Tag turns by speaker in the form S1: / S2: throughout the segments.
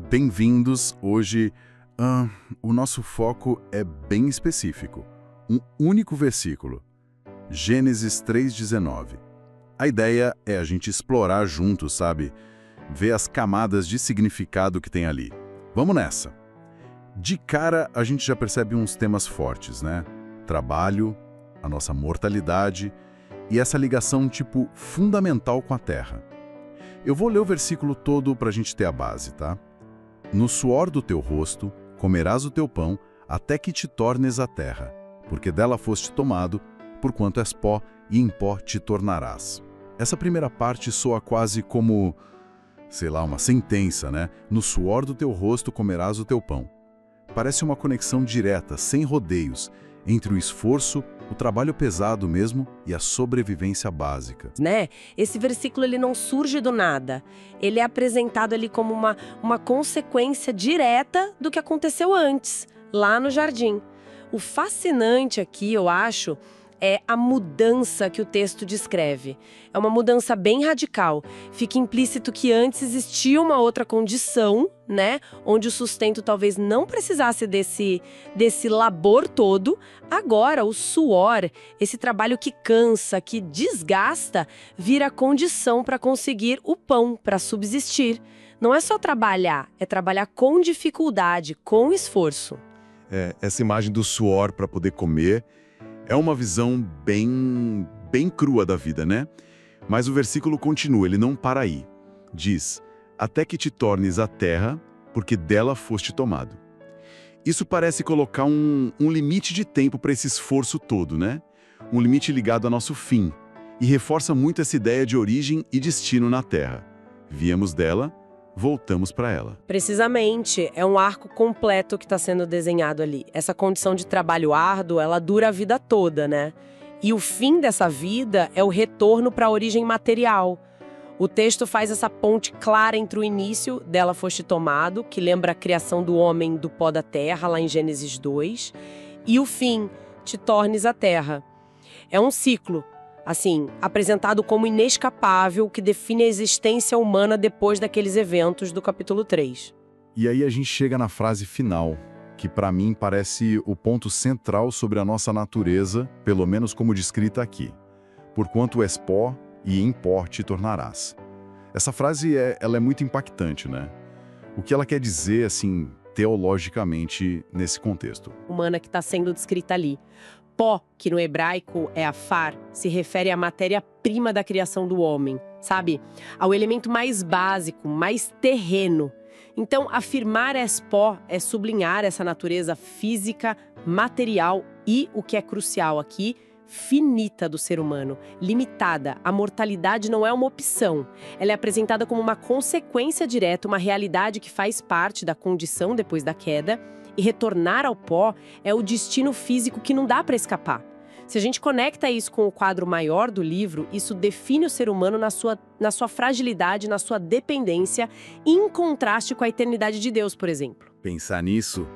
S1: Bem-vindos. Hoje, o nosso foco é bem específico. Um único versículo. Gênesis 3,19. A ideia é a gente explorar juntos, sabe? Ver as camadas de significado que tem ali. Vamos nessa. De cara, a gente já percebe uns temas fortes, né? Trabalho, a nossa mortalidade e essa ligação, fundamental com a terra. Eu vou ler o versículo todo para a gente ter a base, tá? No suor do teu rosto comerás o teu pão até que te tornes a terra, porque dela foste tomado, porquanto és pó, e em pó te tornarás. Essa primeira parte soa quase como, uma sentença, né? No suor do teu rosto comerás o teu pão. Parece uma conexão direta, sem rodeios, entre o esforço, o trabalho pesado mesmo e a sobrevivência básica.
S2: Né? Esse versículo ele não surge do nada. Ele é apresentado ali como uma consequência direta do que aconteceu antes, lá no jardim. O fascinante aqui, eu acho, é a mudança que o texto descreve. É uma mudança bem radical. Fica implícito que antes existia uma outra condição, né? Onde o sustento talvez não precisasse desse labor todo. Agora, o suor, esse trabalho que cansa, que desgasta, vira condição para conseguir o pão, para subsistir. Não é só trabalhar, é trabalhar com dificuldade, com esforço.
S1: Essa imagem do suor para poder comer é uma visão bem crua da vida, né? Mas o versículo continua, ele não para aí. Diz, até que te tornes a terra, porque dela foste tomado. Isso parece colocar um limite de tempo para esse esforço todo, né? Um limite ligado ao nosso fim. E reforça muito essa ideia de origem e destino na terra. Viemos dela, voltamos para ela.
S2: Precisamente, é um arco completo que está sendo desenhado ali. Essa condição de trabalho árduo, ela dura a vida toda, né? E o fim dessa vida é o retorno para a origem material. O texto faz essa ponte clara entre o início, dela foste tomado, que lembra a criação do homem do pó da terra, lá em Gênesis 2, e o fim, te tornes a terra. É um ciclo, apresentado como inescapável, que define a existência humana depois daqueles eventos do capítulo 3.
S1: E aí a gente chega na frase final, que para mim parece o ponto central sobre a nossa natureza, pelo menos como descrita aqui. Porquanto és pó, e em pó te tornarás. Essa frase ela é muito impactante, né? O que ela quer dizer, teologicamente, nesse contexto?
S2: Humana que está sendo descrita ali. Pó, que no hebraico é afar, se refere à matéria-prima da criação do homem, sabe? Ao elemento mais básico, mais terreno. Então, afirmar és pó é sublinhar essa natureza física, material e, o que é crucial aqui, finita do ser humano, limitada. A mortalidade não é uma opção. Ela é apresentada como uma consequência direta, uma realidade que faz parte da condição depois da queda. E retornar ao pó é o destino físico que não dá para escapar. Se a gente conecta isso com o quadro maior do livro, isso define o ser humano na sua fragilidade, na sua dependência, em contraste com a eternidade de Deus, por exemplo.
S1: Pensar nisso,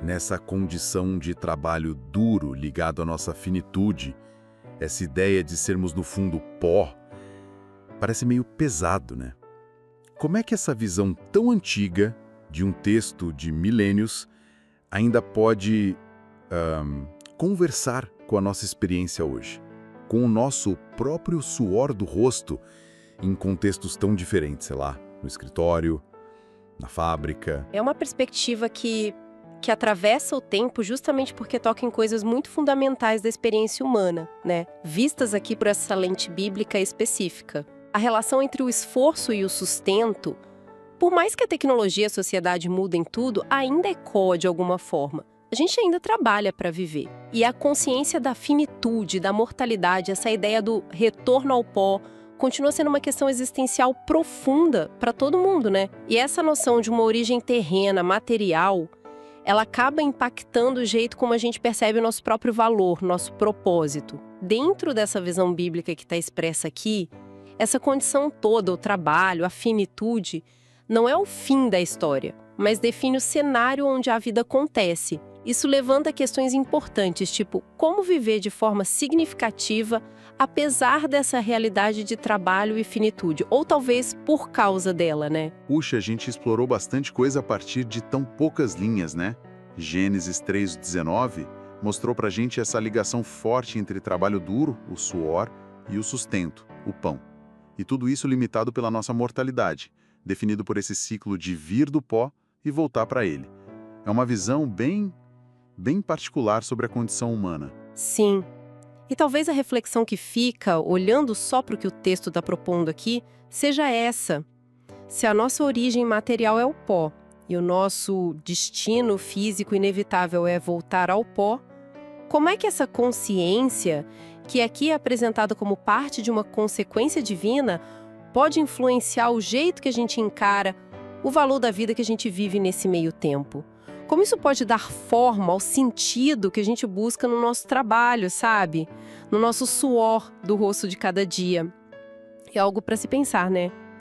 S1: nessa condição de trabalho duro ligado à nossa finitude, essa ideia de sermos, no fundo, pó, parece meio pesado, né? Como é que essa visão tão antiga de um texto de milênios ainda pode conversar com a nossa experiência hoje, com o nosso próprio suor do rosto em contextos tão diferentes, no escritório, na fábrica?
S2: É uma perspectiva que atravessa o tempo justamente porque toca em coisas muito fundamentais da experiência humana, né? Vistas aqui por essa lente bíblica específica. A relação entre o esforço e o sustento, por mais que a tecnologia e a sociedade mudem tudo, ainda ecoa de alguma forma. A gente ainda trabalha para viver. E a consciência da finitude, da mortalidade, essa ideia do retorno ao pó, continua sendo uma questão existencial profunda para todo mundo, né? E essa noção de uma origem terrena, material, ela acaba impactando o jeito como a gente percebe o nosso próprio valor, nosso propósito. Dentro dessa visão bíblica que está expressa aqui, essa condição toda, o trabalho, a finitude, não é o fim da história, mas define o cenário onde a vida acontece. Isso levanta questões importantes, tipo, como viver de forma significativa apesar dessa realidade de trabalho e finitude, ou talvez por causa dela, né?
S1: Puxa, a gente explorou bastante coisa a partir de tão poucas linhas, né? Gênesis 3:19 mostrou pra gente essa ligação forte entre trabalho duro, o suor, e o sustento, o pão. E tudo isso limitado pela nossa mortalidade, definido por esse ciclo de vir do pó e voltar para ele. É uma visão bem particular sobre a condição humana.
S2: Sim. E talvez a reflexão que fica, olhando só para o que o texto está propondo aqui, seja essa. Se a nossa origem material é o pó e o nosso destino físico inevitável é voltar ao pó, como é que essa consciência, que aqui é apresentada como parte de uma consequência divina, pode influenciar o jeito que a gente encara o valor da vida que a gente vive nesse meio tempo? Como isso pode dar forma ao sentido que a gente busca no nosso trabalho, sabe? No nosso suor do rosto de cada dia. É algo para se pensar, né?